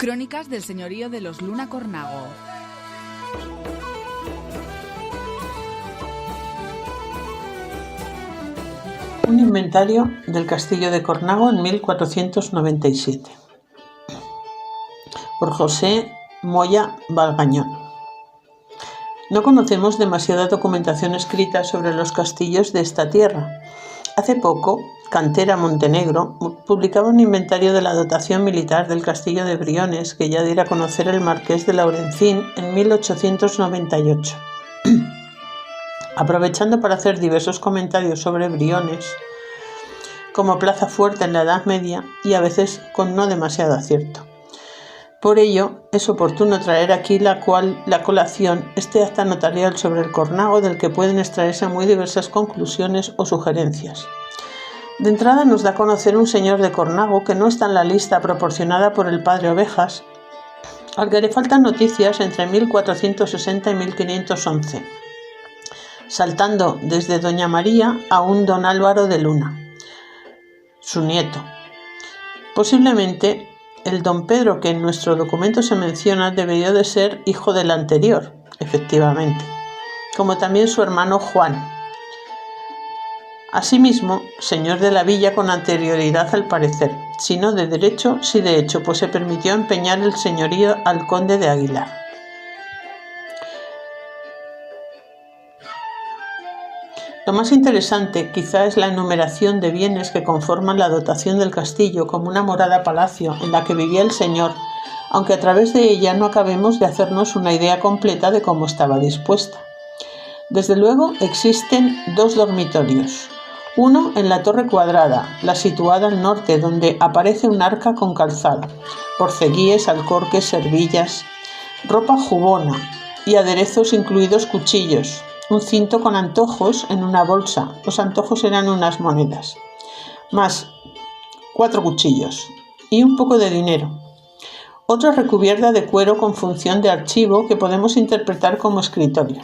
Crónicas del señorío de los Luna Cornago. Un inventario del castillo de Cornago en 1497 por José Moya Valgañón. No conocemos demasiada documentación escrita sobre los castillos de esta tierra. Hace poco, Cantera Montenegro publicaba un inventario de la dotación militar del castillo de Briones que ya diera a conocer el marqués de Laurencín en 1898. Aprovechando para hacer diversos comentarios sobre Briones como plaza fuerte en la Edad Media y a veces con no demasiado acierto. Por ello, es oportuno traer aquí la colación este acta notarial sobre el Cornago del que pueden extraerse muy diversas conclusiones o sugerencias. De entrada nos da a conocer un señor de Cornago que no está en la lista proporcionada por el padre Ovejas, al que le faltan noticias entre 1460 y 1511, saltando desde Doña María a un don Álvaro de Luna, su nieto. Posiblemente el don Pedro que en nuestro documento se menciona debió de ser hijo del anterior, efectivamente, como también su hermano Juan. Asimismo, señor de la villa con anterioridad al parecer, si no de derecho, sí de hecho, pues se permitió empeñar el señorío al conde de Aguilar. Lo más interesante quizá es la enumeración de bienes que conforman la dotación del castillo como una morada-palacio en la que vivía el señor, aunque a través de ella no acabemos de hacernos una idea completa de cómo estaba dispuesta. Desde luego existen dos dormitorios, uno en la torre cuadrada, la situada al norte, donde aparece un arca con calzado, borceguíes, alcorques, servillas, ropa jubona y aderezos incluidos cuchillos, un cinto con antojos en una bolsa, los antojos eran unas monedas, más 4 cuchillos y un poco de dinero. Otra recubierta de cuero con función de archivo que podemos interpretar como escritorio.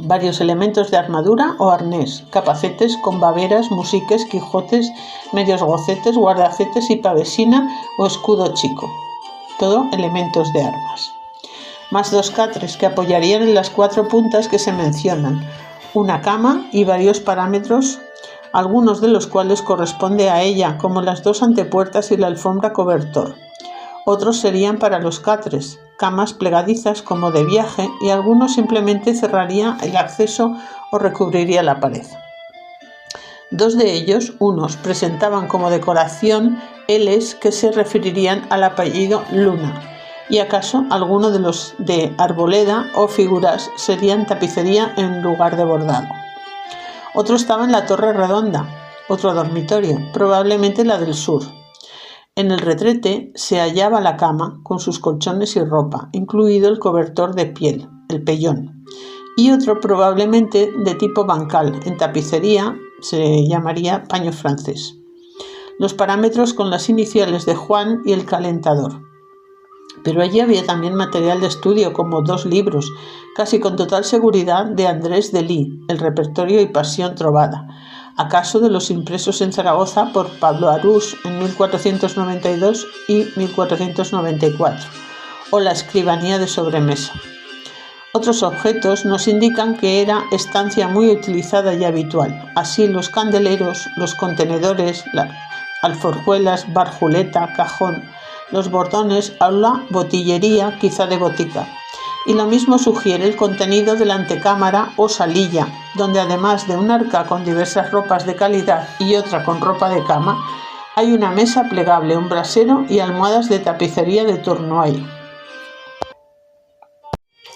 Varios elementos de armadura o arnés, capacetes con baberas, musiques, quijotes, medios gocetes, guardacetes y pavesina o escudo chico. Todo elementos de armas. Más 2 catres que apoyarían en las 4 puntas que se mencionan, una cama y varios parámetros, algunos de los cuales corresponde a ella, como las 2 antepuertas y la alfombra cobertor. Otros serían para los catres, camas plegadizas como de viaje y algunos simplemente cerraría el acceso o recubriría la pared. 2 de ellos, unos, presentaban como decoración Ls que se referirían al apellido Luna, y acaso alguno de los de arboleda o figuras serían tapicería en lugar de bordado. Otro estaba en la torre redonda, otro dormitorio, probablemente la del sur. En el retrete se hallaba la cama con sus colchones y ropa, incluido el cobertor de piel, el pellón, y otro probablemente de tipo bancal, en tapicería se llamaría paño francés. Los parámetros con las iniciales de Juan y el calentador. Pero allí había también material de estudio como 2 libros, casi con total seguridad de Andrés de Lee, el repertorio y pasión trovada, acaso de los impresos en Zaragoza por Pablo Arús en 1492 y 1494, o la escribanía de sobremesa. Otros objetos nos indican que era estancia muy utilizada y habitual, así los candeleros, los contenedores, alforjuelas, barjuleta, cajón, los bordones, aula, botillería, quizá de botica. Y lo mismo sugiere el contenido de la antecámara o salilla, donde además de un arca con diversas ropas de calidad y otra con ropa de cama, hay una mesa plegable, un brasero y almohadas de tapicería de Tournoay.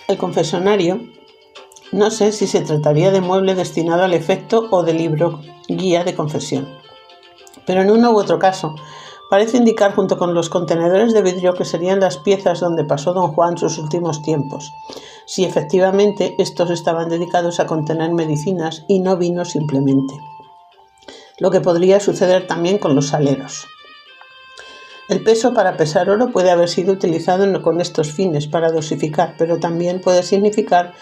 El confesionario, no sé si se trataría de mueble destinado al efecto o de libro guía de confesión, pero en uno u otro caso, parece indicar junto con los contenedores de vidrio que serían las piezas donde pasó don Juan sus últimos tiempos, si efectivamente estos estaban dedicados a contener medicinas y no vino simplemente. Lo que podría suceder también con los saleros. El peso para pesar oro puede haber sido utilizado con estos fines para dosificar, pero también puede significar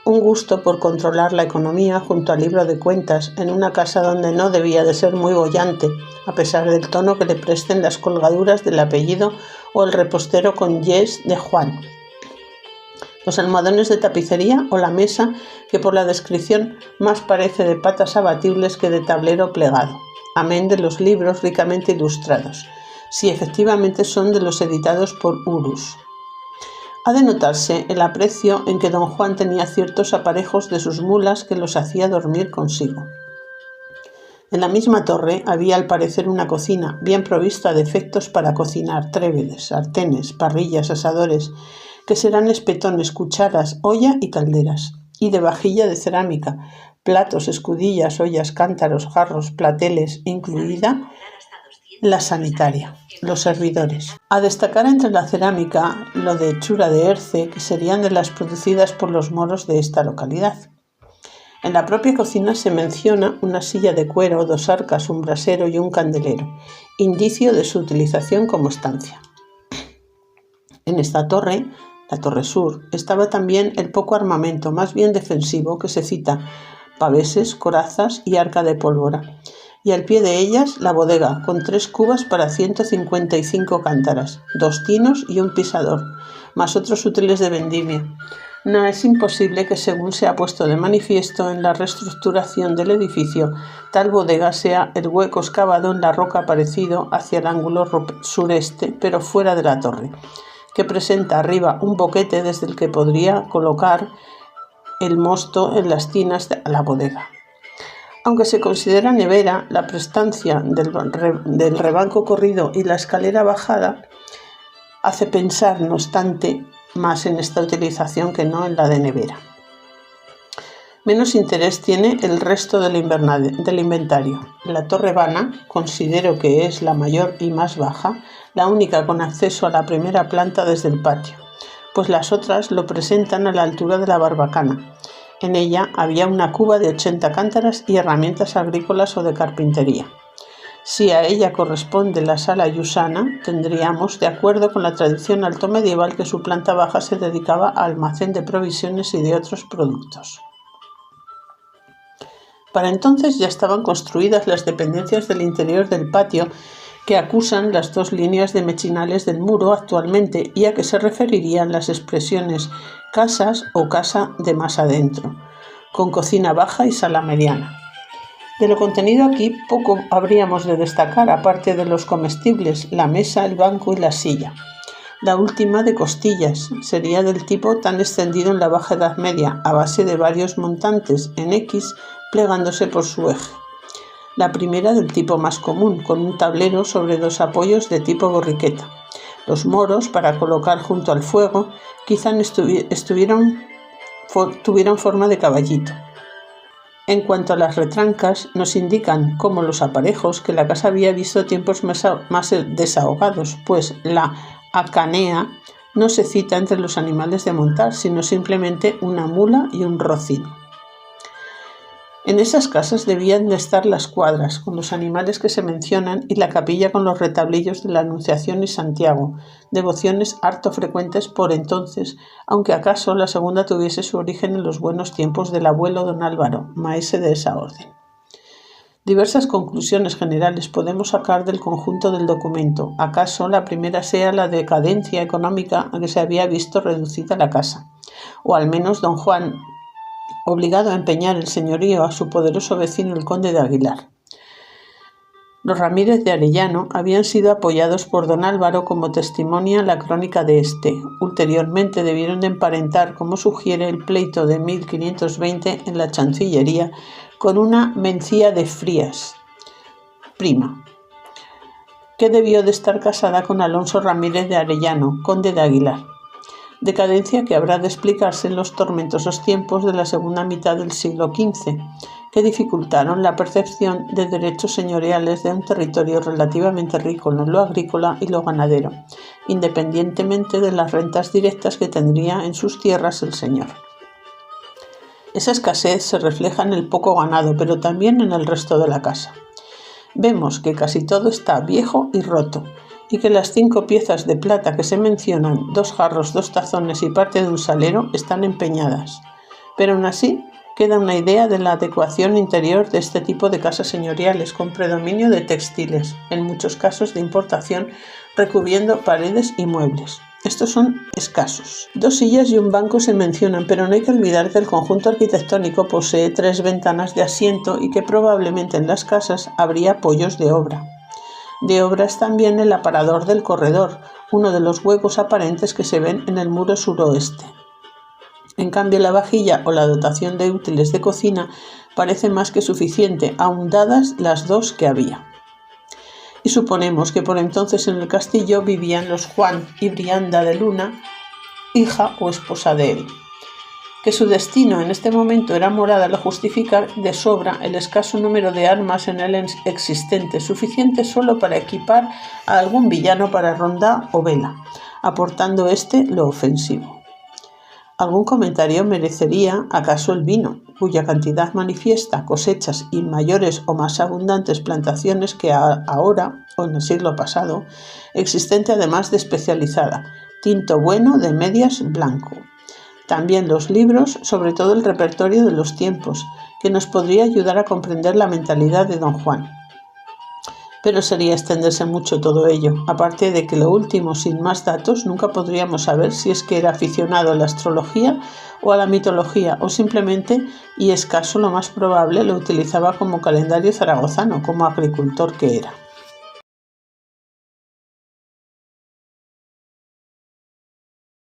un gusto por controlar la economía junto al libro de cuentas en una casa donde no debía de ser muy boyante, a pesar del tono que le presten las colgaduras del apellido o el repostero con yes de Juan, los almohadones de tapicería o la mesa que por la descripción más parece de patas abatibles que de tablero plegado, amén de los libros ricamente ilustrados, si efectivamente son de los editados por Urus. Ha de notarse el aprecio en que don Juan tenía ciertos aparejos de sus mulas que los hacía dormir consigo. En la misma torre había al parecer una cocina bien provista de efectos para cocinar, trébedes, sartenes, parrillas, asadores, que serán espetones, cucharas, olla y calderas, y de vajilla de cerámica, platos, escudillas, ollas, cántaros, jarros, plateles, incluida la sanitaria, los servidores. A destacar entre la cerámica lo de hechura de herce, que serían de las producidas por los moros de esta localidad. En la propia cocina se menciona una silla de cuero, 2 arcas, un brasero y un candelero, indicio de su utilización como estancia. En esta torre, la torre sur, estaba también el poco armamento, más bien defensivo, que se cita: paveses, corazas y arca de pólvora, y al pie de ellas la bodega, con 3 cubas para 155 cántaras, 2 tinos y un pisador, más otros útiles de vendimia. No es imposible que, según se ha puesto de manifiesto en la reestructuración del edificio, tal bodega sea el hueco excavado en la roca parecido hacia el ángulo sureste, pero fuera de la torre, que presenta arriba un boquete desde el que podría colocar el mosto en las tinas de la bodega. Aunque se considera nevera, la prestancia del rebanco corrido y la escalera bajada hace pensar, no obstante, más en esta utilización que no en la de nevera. Menos interés tiene el resto del inventario. La torre vana considero que es la mayor y más baja, la única con acceso a la primera planta desde el patio, pues las otras lo presentan a la altura de la barbacana. En ella había una cuba de 80 cántaras y herramientas agrícolas o de carpintería. Si a ella corresponde la sala yusana, tendríamos, de acuerdo con la tradición altomedieval, que su planta baja se dedicaba a almacén de provisiones y de otros productos. Para entonces ya estaban construidas las dependencias del interior del patio que acusan las 2 líneas de mechinales del muro actualmente y a que se referirían las expresiones casas o casa de más adentro, con cocina baja y sala mediana. De lo contenido aquí poco habríamos de destacar, aparte de los comestibles, la mesa, el banco y la silla. La última, de costillas, sería del tipo tan extendido en la Baja Edad Media, a base de varios montantes en X plegándose por su eje. La primera, del tipo más común, con un tablero sobre 2 apoyos de tipo borriqueta. Los moros, para colocar junto al fuego, quizá tuvieron forma de caballito. En cuanto a las retrancas, nos indican, como los aparejos, que la casa había visto tiempos más desahogados, pues la acanea no se cita entre los animales de montar, sino simplemente una mula y un rocín. En esas casas debían de estar las cuadras, con los animales que se mencionan, y la capilla con los retablillos de la Anunciación y Santiago, devociones harto frecuentes por entonces, aunque acaso la segunda tuviese su origen en los buenos tiempos del abuelo don Álvaro, maese de esa orden. Diversas conclusiones generales podemos sacar del conjunto del documento. Acaso la primera sea la decadencia económica a que se había visto reducida la casa, o al menos don Juan, obligado a empeñar el señorío a su poderoso vecino el conde de Aguilar. Los Ramírez de Arellano habían sido apoyados por don Álvaro, como testimonia la crónica de este. Ulteriormente debieron de emparentar, como sugiere el pleito de 1520 en la Chancillería, con una Mencía de Frías, prima, que debió de estar casada con Alonso Ramírez de Arellano, conde de Aguilar. Decadencia que habrá de explicarse en los tormentosos tiempos de la segunda mitad del siglo XV, que dificultaron la percepción de derechos señoriales de un territorio relativamente rico en lo agrícola y lo ganadero, independientemente de las rentas directas que tendría en sus tierras el señor. Esa escasez se refleja en el poco ganado, pero también en el resto de la casa. Vemos que casi todo está viejo y roto, y que las 5 piezas de plata que se mencionan, 2 jarros, 2 tazones y parte de un salero, están empeñadas. Pero aún así, queda una idea de la adecuación interior de este tipo de casas señoriales, con predominio de textiles, en muchos casos de importación, recubriendo paredes y muebles. Estos son escasos. 2 sillas y un banco se mencionan, pero no hay que olvidar que el conjunto arquitectónico posee 3 ventanas de asiento y que probablemente en las casas habría apoyos de obra. De obra es también el aparador del corredor, uno de los huecos aparentes que se ven en el muro suroeste. En cambio, la vajilla o la dotación de útiles de cocina parece más que suficiente, aun dadas las 2 que había. Y suponemos que por entonces en el castillo vivían los Juan y Brianda de Luna, hija o esposa de él. Que su destino en este momento era morada lo justifica de sobra el escaso número de armas en él existente, suficiente solo para equipar a algún villano para ronda o vela, aportando lo ofensivo. ¿Algún comentario merecería acaso el vino, cuya cantidad manifiesta cosechas y mayores o más abundantes plantaciones que ahora, o en el siglo pasado, existente además de especializada, tinto bueno de medias blanco? También los libros, sobre todo el repertorio de los tiempos, que nos podría ayudar a comprender la mentalidad de don Juan. Pero sería extenderse mucho todo ello, aparte de que lo último, sin más datos, nunca podríamos saber si es que era aficionado a la astrología o a la mitología, o simplemente, y escaso lo más probable, lo utilizaba como calendario zaragozano, como agricultor que era.